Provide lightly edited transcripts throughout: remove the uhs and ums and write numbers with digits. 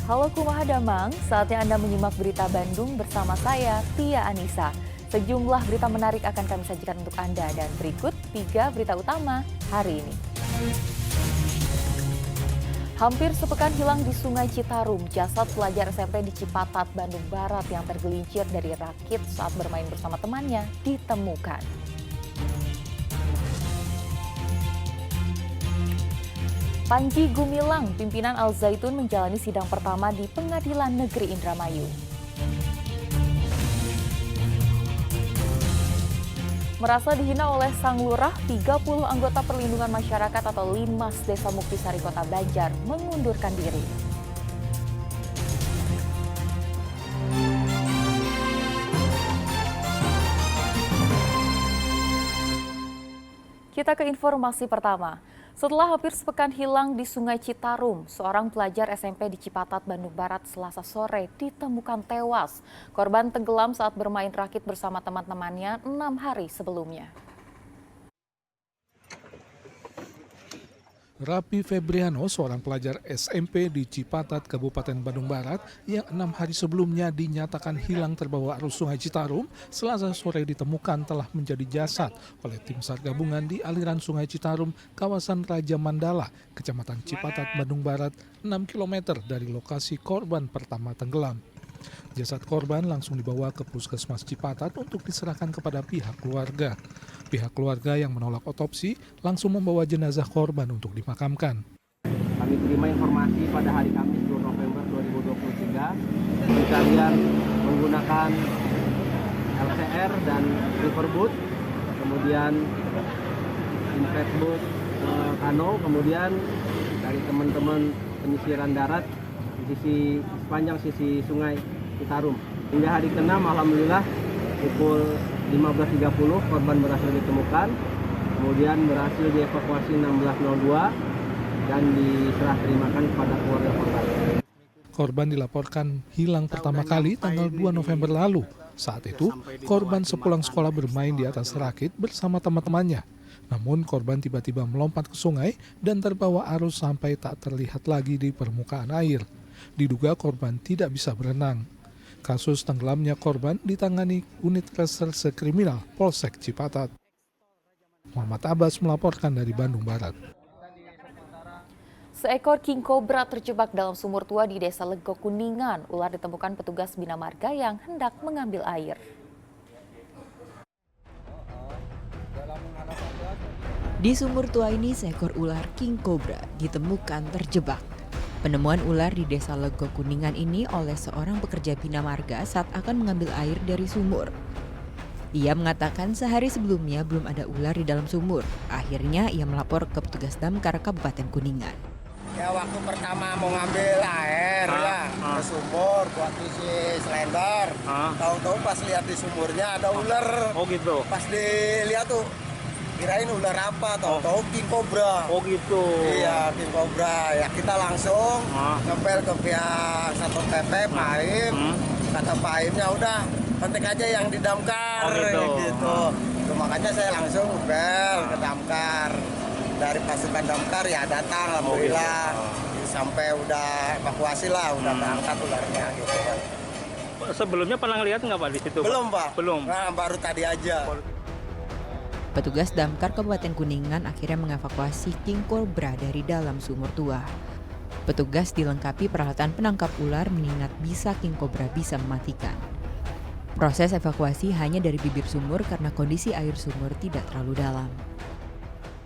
Halo Kumaha Damang, saatnya Anda menyimak berita Bandung bersama saya, Tia Anissa. Sejumlah berita menarik akan kami sajikan untuk Anda dan berikut 3 berita utama hari ini. Hampir sepekan hilang di Sungai Citarum, jasad pelajar SMP di Cipatat, Bandung Barat yang tergelincir dari rakit saat bermain bersama temannya ditemukan. Panji Gumilang, pimpinan Al Zaitun menjalani sidang pertama di Pengadilan Negeri Indramayu. Merasa dihina oleh Sang Lurah, 30 anggota perlindungan masyarakat atau Linmas Desa Muktisari Kota Banjar mengundurkan diri. Kita ke informasi pertama. Setelah hampir sepekan hilang di Sungai Citarum, seorang pelajar SMP di Cipatat, Bandung Barat, Selasa sore ditemukan tewas. Korban tenggelam saat bermain rakit bersama teman-temannya 6 hari sebelumnya. Rapi Febriano, seorang pelajar SMP di Cipatat, Kabupaten Bandung Barat, yang 6 hari sebelumnya dinyatakan hilang terbawa arus Sungai Citarum, Selasa sore ditemukan telah menjadi jasad oleh tim SAR gabungan di aliran Sungai Citarum, kawasan Raja Mandala, Kecamatan Cipatat, Bandung Barat, 6 km dari lokasi korban pertama tenggelam. Jasad korban langsung dibawa ke Puskesmas Cipatat untuk diserahkan kepada pihak keluarga. Pihak keluarga yang menolak otopsi langsung membawa jenazah korban untuk dimakamkan. Kami terima informasi pada hari Kamis 2 November 2023 pencarian menggunakan LCR dan riverboat, kemudian investboat kano, kemudian dari teman-teman penyisiran darat di sepanjang sisi Sungai Citarum. Hingga hari ke-6 alhamdulillah pukul 15.30 korban berhasil ditemukan, kemudian berhasil dievakuasi 16.02 dan diserah terimakan kepada keluarga korban. Korban dilaporkan hilang pertama kali tanggal 2 November lalu. Saat itu, korban sepulang sekolah bermain di atas rakit bersama teman-temannya. Namun korban tiba-tiba melompat ke sungai dan terbawa arus sampai tak terlihat lagi di permukaan air. Diduga korban tidak bisa berenang. Kasus tenggelamnya korban ditangani Unit Reserse Kriminal Polsek Cipatat. Muhammad Abbas melaporkan dari Bandung Barat. Seekor king cobra terjebak dalam sumur tua di Desa Lego Kuningan. Ular ditemukan petugas Bina Marga yang hendak mengambil air. Di sumur tua ini, seekor ular king cobra ditemukan terjebak. Penemuan ular di Desa Lego Kuningan ini oleh seorang pekerja Bina Marga saat akan mengambil air dari sumur. Ia mengatakan sehari sebelumnya belum ada ular di dalam sumur. Akhirnya ia melapor ke petugas damkar Kabupaten Kuningan. Ya waktu pertama mau ngambil air ke sumur buat isi selender. Tahu-tahu pas lihat di sumurnya ada ular. Oh gitu. Pas dilihat tuh kirain ular apa, tahu-tahu king cobra. Oh gitu. Iya, king cobra. Ya kita langsung ngepel ke pihak Satpol PP, Pak Aim. Kata Pak Aimnya udah kontak aja yang di damkar. Gitu. Makanya saya langsung ngepel ke damkar. Dari pasukan damkar ya datang, alhamdulillah. Sampai udah evakuasi lah, udah berangkat ularnya gitu kan. Sebelumnya pernah lihat nggak Pak di situ? Belum Pak. Belum. Nah, baru tadi aja. Petugas damkar Kabupaten Kuningan akhirnya mengevakuasi king cobra dari dalam sumur tua. Petugas dilengkapi peralatan penangkap ular mengingat bisa king cobra bisa mematikan. Proses evakuasi hanya dari bibir sumur karena kondisi air sumur tidak terlalu dalam.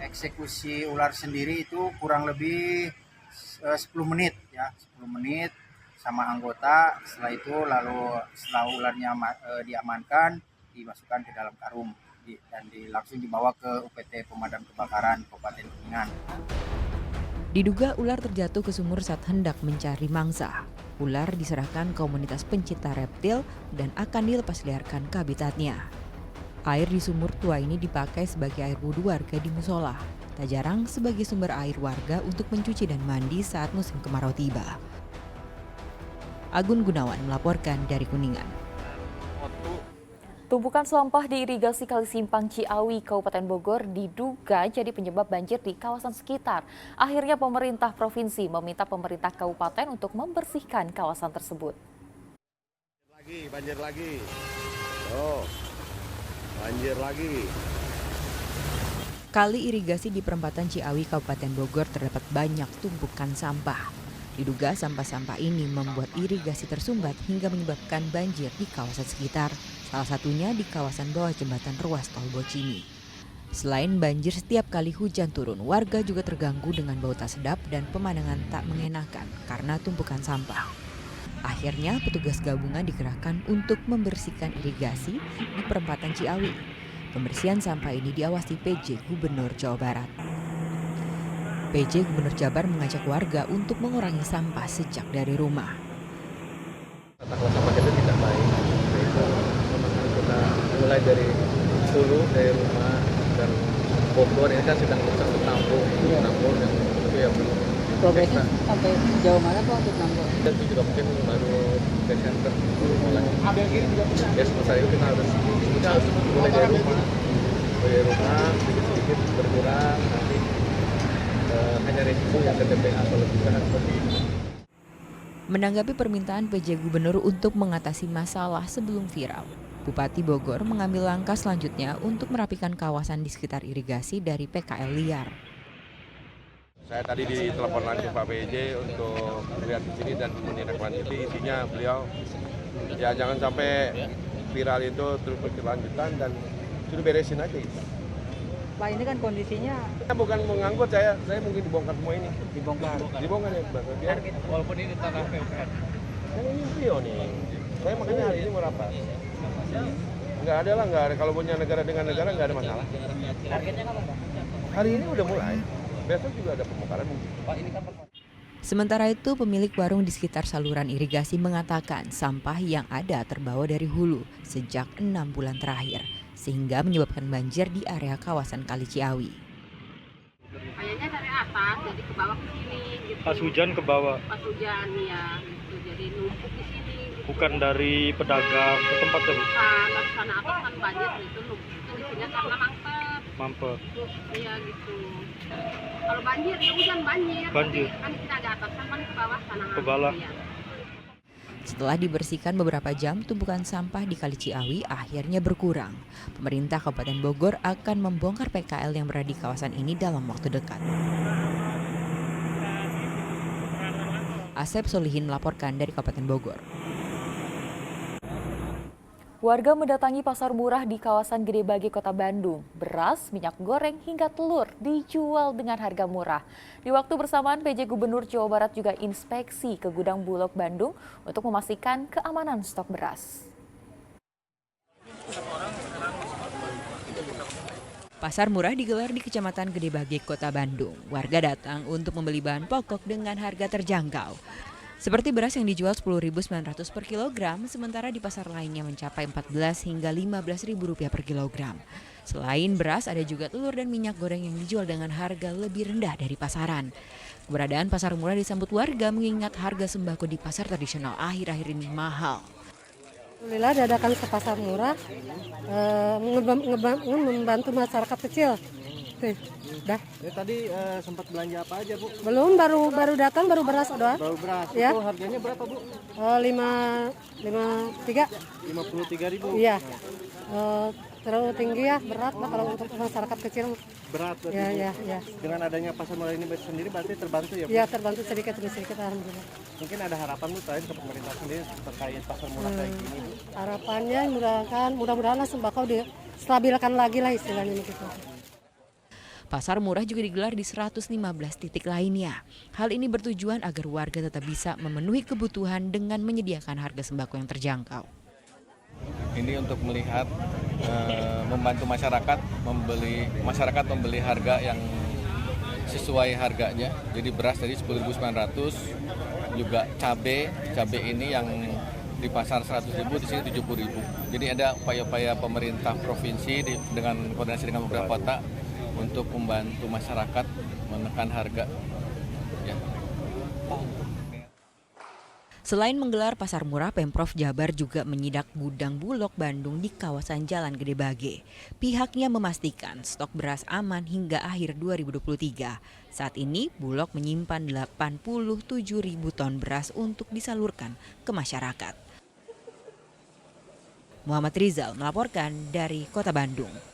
Eksekusi ular sendiri itu kurang lebih 10 menit ya, 10 menit sama anggota. Setelah itu lalu setelah ularnya diamankan, dimasukkan ke dalam karung dan langsung dibawa ke UPT Pemadam Kebakaran Kabupaten Kuningan. Diduga ular terjatuh ke sumur saat hendak mencari mangsa. Ular diserahkan komunitas pencinta reptil dan akan dilepas liarkan ke habitatnya. Air di sumur tua ini dipakai sebagai air wudhu warga di musola. Tak jarang sebagai sumber air warga untuk mencuci dan mandi saat musim kemarau tiba. Agun Gunawan melaporkan dari Kuningan. Tumpukan sampah di irigasi Kali Simpang Ciawi, Kabupaten Bogor diduga jadi penyebab banjir di kawasan sekitar. Akhirnya pemerintah provinsi meminta pemerintah kabupaten untuk membersihkan kawasan tersebut. Banjir lagi. Oh, banjir lagi. Kali irigasi di perempatan Ciawi, Kabupaten Bogor terdapat banyak tumpukan sampah. Diduga sampah-sampah ini membuat irigasi tersumbat hingga menyebabkan banjir di kawasan sekitar. Salah satunya di kawasan bawah jembatan ruas tol Bocimi. Selain banjir setiap kali hujan turun, warga juga terganggu dengan bau tak sedap dan pemandangan tak mengenakan karena tumpukan sampah. Akhirnya petugas gabungan dikerahkan untuk membersihkan irigasi di perempatan Ciawi. Pembersihan sampah ini diawasi PJ Gubernur Jawa Barat. PJ Gubernur Jabar mengajak warga untuk mengurangi sampah sejak dari rumah. Tata kelola sampah itu tidak baik. Itu memang kita mulai dari hulu, dari rumah, dan Bogor ini kan sedang tampung yang itu ya belum. Progresnya sampai jauh mana Pak untuk nampung? Dan itu juga mungkin baru Desember mulai. Ya sementara itu kita harus mulai dari rumah, sedikit berkurang, nanti hanya risiko yang ke TPA kalau bukan seperti itu. Menanggapi permintaan PJ Gubernur untuk mengatasi masalah sebelum viral, Bupati Bogor mengambil langkah selanjutnya untuk merapikan kawasan di sekitar irigasi dari PKL liar. Saya tadi ditelepon langsung Pak PJ untuk melihat di sini dan menindaklanjuti. Intinya beliau ya jangan sampai viral itu terus berkelanjutan dan sudah beresin aja itu. Pak, ini kan kondisinya Saya bukan mengangkut, saya mungkin dibongkar semua ini. dibongkar. Dibongkar ya, Pak. Biar walaupun ini tanah PUPR. Kan ini beliau nih. Saya makanya hari ini merapat. Nggak ada lah, nggak ada. Kalau punya negara dengan negara nggak ada masalah. Targetnya kapan Pak? Hari ini udah mulai. Besok juga ada pembongkaran mungkin. Pak, ini kan Sementara itu, pemilik warung di sekitar saluran irigasi mengatakan sampah yang ada terbawa dari hulu sejak 6 bulan terakhir, sehingga menyebabkan banjir di area kawasan Kali Ciawi. Kayaknya dari atas, jadi ke bawah ke sini. Gitu. Pas hujan ke bawah, Pas hujan, ya. Gitu. Jadi numpuk di sini. Gitu. bukan dari pedagang ke tempat ya, Bu? Nah, dari sana atas kan banjir, itu numpuk di sini karena Mampet. Iya gitu. Kalau banjir, ya hujan banjir. Banjir. Tapi kan kita ada atas, kan ke bawah sana. Ke bawah. Iya. Setelah dibersihkan beberapa jam, tumpukan sampah di Kali Ciawi akhirnya berkurang. Pemerintah Kabupaten Bogor akan membongkar PKL yang berada di kawasan ini dalam waktu dekat. Asep Solihin melaporkan dari Kabupaten Bogor. Warga mendatangi pasar murah di kawasan Gede Bage, Kota Bandung. Beras, minyak goreng, hingga telur dijual dengan harga murah. Di waktu bersamaan, PJ Gubernur Jawa Barat juga inspeksi ke gudang Bulog Bandung untuk memastikan keamanan stok beras. Pasar murah digelar di Kecamatan Gede Bage, Kota Bandung. Warga datang untuk membeli bahan pokok dengan harga terjangkau. Seperti beras yang dijual Rp10.900 per kilogram, sementara di pasar lainnya mencapai Rp14.000 hingga Rp15.000 per kilogram. Selain beras, ada juga telur dan minyak goreng yang dijual dengan harga lebih rendah dari pasaran. Keberadaan pasar murah disambut warga mengingat harga sembako di pasar tradisional akhir-akhir ini mahal. Alhamdulillah dadakan ke pasar murah, membantu masyarakat kecil. Dah. Ya, tadi sempat belanja apa aja, Bu? Belum, baru datang, baru beras doang. Baru beras. Ya. Itu harganya berapa, Bu? 53. 53.000. Iya. Terlalu tinggi ya, berat lah kalau untuk masyarakat kecil. Berat berarti, Ya, Bu. ya. Dengan adanya pasar murah ini sendiri berarti terbantu ya, Bu? Iya, terbantu sedikit demi sedikit, alhamdulillah. Mungkin ada harapan, Bu, terakhir ke pemerintah sendiri terkait pasar murah kayak gini, Bu? Harapannya mudah-mudahan sembako distabilkan lagi lah istilahnya gitu. Pasar murah juga digelar di 115 titik lainnya. Hal ini bertujuan agar warga tetap bisa memenuhi kebutuhan dengan menyediakan harga sembako yang terjangkau. Ini untuk melihat membantu masyarakat membeli harga yang sesuai harganya. Jadi beras tadi 10.900, juga cabai ini yang di pasar 100.000, di sini 70.000. Jadi ada upaya-upaya pemerintah provinsi dengan koordinasi dengan beberapa kota untuk membantu masyarakat menekan harga. Ya. Selain menggelar pasar murah, Pemprov Jabar juga menyidak gudang Bulog Bandung di kawasan Jalan Gede Bage. Pihaknya memastikan stok beras aman hingga akhir 2023. Saat ini Bulog menyimpan 87.000 ton beras untuk disalurkan ke masyarakat. Muhammad Rizal melaporkan dari Kota Bandung.